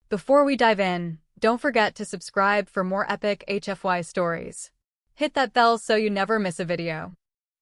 Before we dive in, don't forget to subscribe for more epic HFY stories. Hit that bell so you never miss a video.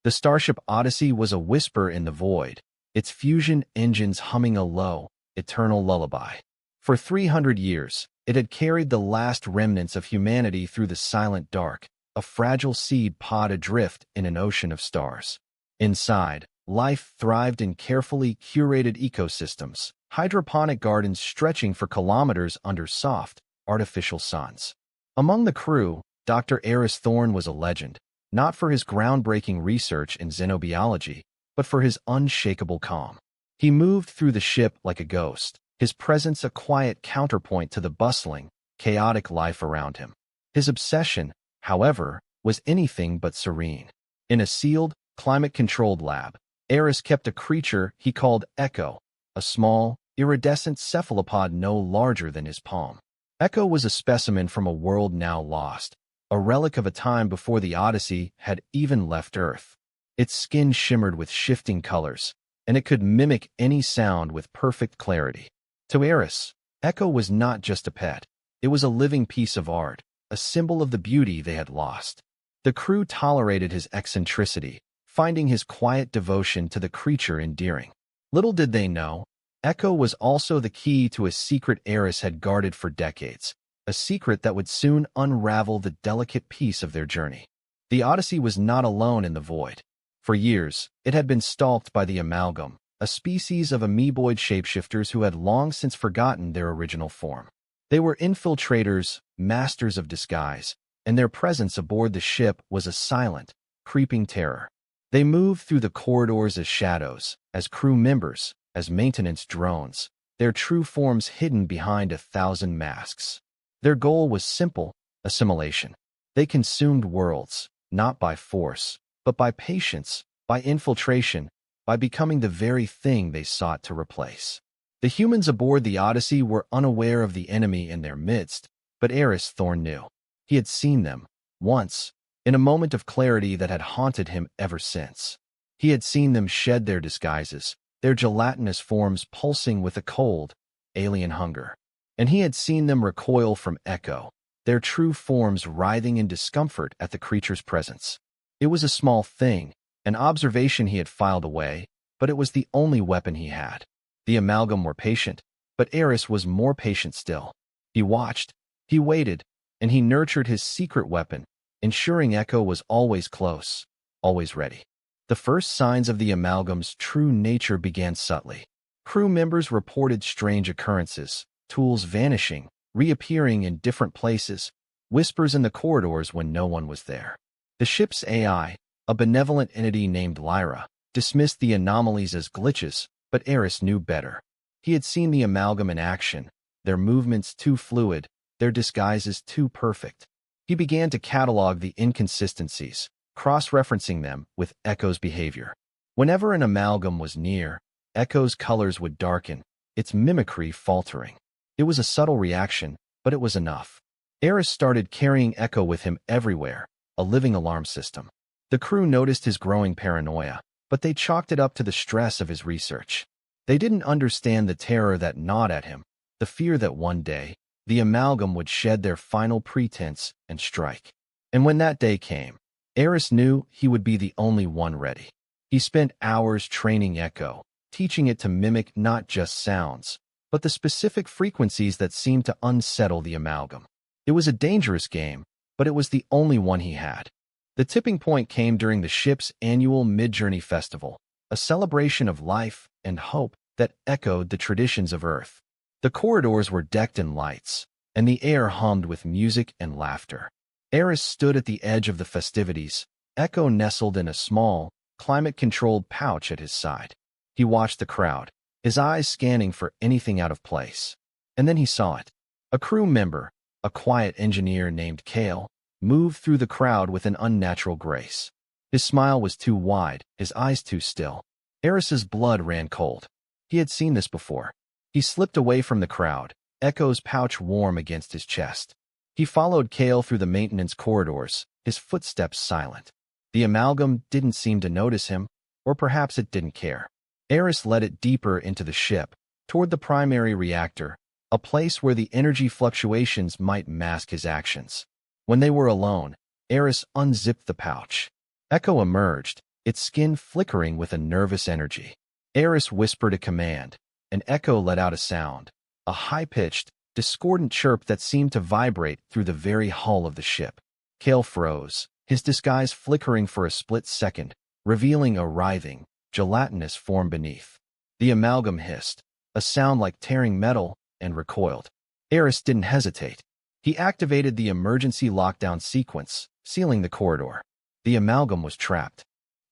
The starship Odyssey was a whisper in the void, its fusion engines humming a low, eternal lullaby. For 300 years, it had carried the last remnants of humanity through the silent dark, a fragile seed pod adrift in an ocean of stars. Inside, life thrived in carefully curated ecosystems, hydroponic gardens stretching for kilometers under soft, artificial suns. Among the crew, Dr. Eris Thorne was a legend, not for his groundbreaking research in xenobiology, but for his unshakable calm. He moved through the ship like a ghost, his presence a quiet counterpoint to the bustling, chaotic life around him. His obsession, however, was anything but serene. In a sealed, climate-controlled lab, Eris kept a creature he called Echo, a small, iridescent cephalopod no larger than his palm. Echo was a specimen from a world now lost, a relic of a time before the Odyssey had even left Earth. Its skin shimmered with shifting colors, and it could mimic any sound with perfect clarity. To Eris, Echo was not just a pet. It was a living piece of art, a symbol of the beauty they had lost. The crew tolerated his eccentricity, finding his quiet devotion to the creature endearing. Little did they know, Echo was also the key to a secret Eris had guarded for decades, a secret that would soon unravel the delicate piece of their journey. The Odyssey was not alone in the void. For years, it had been stalked by the Amalgam, a species of amoeboid shapeshifters who had long since forgotten their original form. They were infiltrators, masters of disguise, and their presence aboard the ship was a silent, creeping terror. They moved through the corridors as shadows, as crew members, as maintenance drones, their true forms hidden behind 1,000 masks. Their goal was simple: assimilation. They consumed worlds, not by force, but by patience, by infiltration, by becoming the very thing they sought to replace. The humans aboard the Odyssey were unaware of the enemy in their midst, but Eris Thorne knew. He had seen them, once, in a moment of clarity that had haunted him ever since. He had seen them shed their disguises, their gelatinous forms pulsing with a cold, alien hunger. And he had seen them recoil from Echo, their true forms writhing in discomfort at the creature's presence. It was a small thing, an observation he had filed away, but it was the only weapon he had. The Amalgam were patient, but Eris was more patient still. He watched, he waited, and he nurtured his secret weapon, ensuring Echo was always close, always ready. The first signs of the Amalgam's true nature began subtly. Crew members reported strange occurrences, tools vanishing, reappearing in different places, whispers in the corridors when no one was there. The ship's AI, a benevolent entity named Lyra, dismissed the anomalies as glitches, but Eris knew better. He had seen the Amalgam in action, their movements too fluid, their disguises too perfect. He began to catalog the inconsistencies, cross-referencing them with Echo's behavior. Whenever an Amalgam was near, Echo's colors would darken, its mimicry faltering. It was a subtle reaction, but it was enough. Eris started carrying Echo with him everywhere, a living alarm system. The crew noticed his growing paranoia, but they chalked it up to the stress of his research. They didn't understand the terror that gnawed at him, the fear that one day, the Amalgam would shed their final pretense and strike. And when that day came, Eris knew he would be the only one ready. He spent hours training Echo, teaching it to mimic not just sounds, but the specific frequencies that seemed to unsettle the Amalgam. It was a dangerous game, but it was the only one he had. The tipping point came during the ship's annual Mid-Journey Festival, a celebration of life and hope that echoed the traditions of Earth. The corridors were decked in lights, and the air hummed with music and laughter. Eris stood at the edge of the festivities, Echo nestled in a small, climate-controlled pouch at his side. He watched the crowd, his eyes scanning for anything out of place. And then he saw it. A crew member, a quiet engineer named Kale, moved through the crowd with an unnatural grace. His smile was too wide, his eyes too still. Eris's blood ran cold. He had seen this before. He slipped away from the crowd, Echo's pouch warm against his chest. He followed Kale through the maintenance corridors, his footsteps silent. The Amalgam didn't seem to notice him, or perhaps it didn't care. Eris led it deeper into the ship, toward the primary reactor, a place where the energy fluctuations might mask his actions. When they were alone, Eris unzipped the pouch. Echo emerged, its skin flickering with a nervous energy. Eris whispered a command, and Echo let out a sound, a high-pitched, discordant chirp that seemed to vibrate through the very hull of the ship. Kale froze, his disguise flickering for a split second, revealing a writhing, gelatinous form beneath. The amalgam hissed, a sound like tearing metal, and recoiled. Eris didn't hesitate. He activated the emergency lockdown sequence, sealing the corridor. The amalgam was trapped.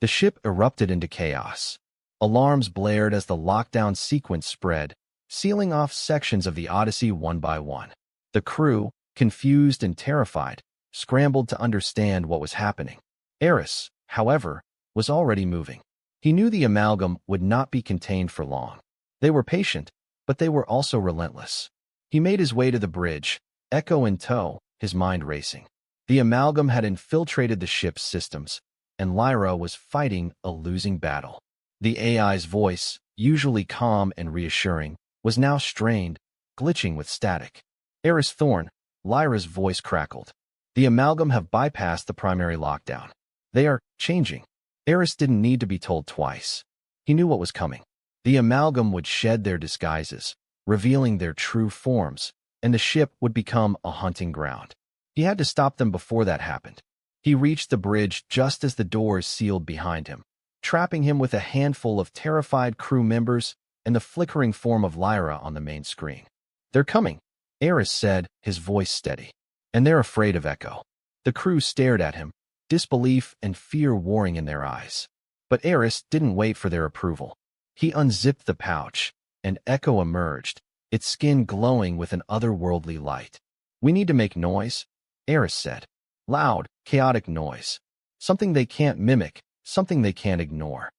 The ship erupted into chaos. Alarms blared as the lockdown sequence spread, sealing off sections of the Odyssey one by one. The crew, confused and terrified, scrambled to understand what was happening. Eris, however, was already moving. He knew the amalgam would not be contained for long. They were patient, but they were also relentless. He made his way to the bridge, Echo in tow, his mind racing. The amalgam had infiltrated the ship's systems, and Lyra was fighting a losing battle. The AI's voice, usually calm and reassuring, was now strained, glitching with static. Eris Thorn, Lyra's voice crackled. The amalgam have bypassed the primary lockdown. They are changing. Eris didn't need to be told twice. He knew what was coming. The amalgam would shed their disguises, revealing their true forms, and the ship would become a hunting ground. He had to stop them before that happened. He reached the bridge just as the doors sealed behind him, trapping him with a handful of terrified crew members and the flickering form of Lyra on the main screen. "They're coming," Eris said, his voice steady. "And they're afraid of Echo." The crew stared at him, disbelief and fear warring in their eyes. But Eris didn't wait for their approval. He unzipped the pouch, and Echo emerged, its skin glowing with an otherworldly light. "We need to make noise," Eris said. "Loud, chaotic noise. Something they can't mimic, something they can't ignore."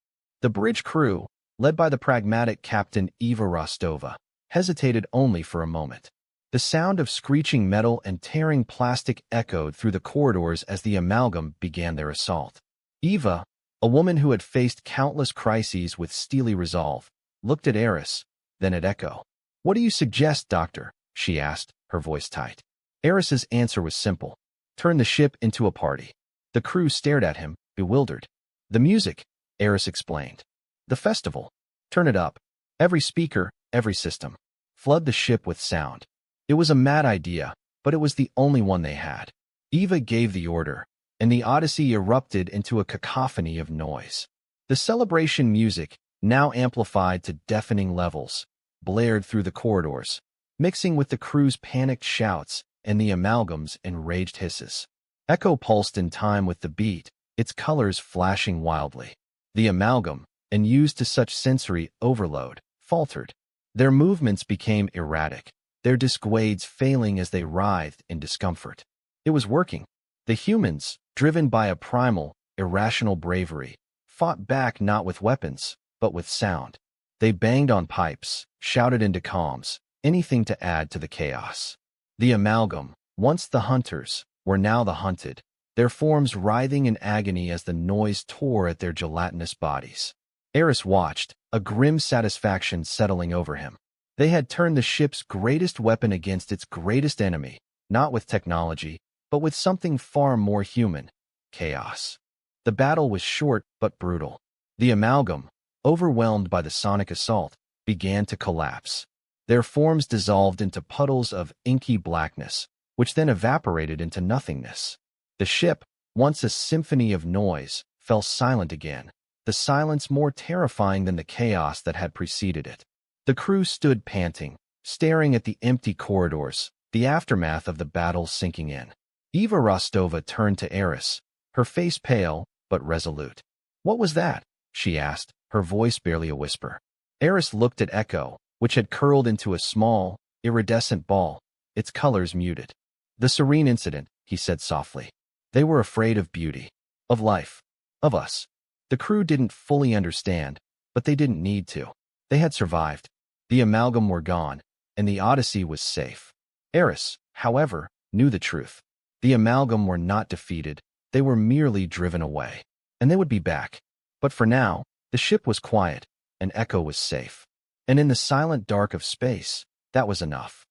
The bridge crew, led by the pragmatic Captain Eva Rostova, hesitated only for a moment. The sound of screeching metal and tearing plastic echoed through the corridors as the amalgam began their assault. Eva, a woman who had faced countless crises with steely resolve, looked at Eris, then at Echo. "What do you suggest, Doctor?" she asked, her voice tight. Eris's answer was simple. "Turn the ship into a party." The crew stared at him, bewildered. "The music," Eris explained. "The festival. Turn it up. Every speaker, every system. Flood the ship with sound." It was a mad idea, but it was the only one they had. Eva gave the order, and the Odyssey erupted into a cacophony of noise. The celebration music, now amplified to deafening levels, blared through the corridors, mixing with the crew's panicked shouts and the amalgam's enraged hisses. Echo pulsed in time with the beat, its colors flashing wildly. The amalgam, unused to such sensory overload, faltered. Their movements became erratic, their dissuades failing as they writhed in discomfort. It was working. The humans, driven by a primal, irrational bravery, fought back not with weapons, but with sound. They banged on pipes, shouted into comms, anything to add to the chaos. The amalgam, once the hunters, were now the hunted, their forms writhing in agony as the noise tore at their gelatinous bodies. Eris watched, a grim satisfaction settling over him. They had turned the ship's greatest weapon against its greatest enemy, not with technology, but with something far more human: chaos. The battle was short but brutal. The amalgam, overwhelmed by the sonic assault, began to collapse. Their forms dissolved into puddles of inky blackness, which then evaporated into nothingness. The ship, once a symphony of noise, fell silent again, the silence more terrifying than the chaos that had preceded it. The crew stood panting, staring at the empty corridors, the aftermath of the battle sinking in. Eva Rostova turned to Eris, her face pale but resolute. "What was that?" she asked, her voice barely a whisper. Eris looked at Echo, which had curled into a small, iridescent ball, its colors muted. "The Serene Incident," he said softly. "They were afraid of beauty, of life, of us." The crew didn't fully understand, but they didn't need to. They had survived. The amalgam were gone, and the Odyssey was safe. Eris, however, knew the truth. The amalgam were not defeated, they were merely driven away. And they would be back. But for now, the ship was quiet, and Echo was safe. And in the silent dark of space, that was enough.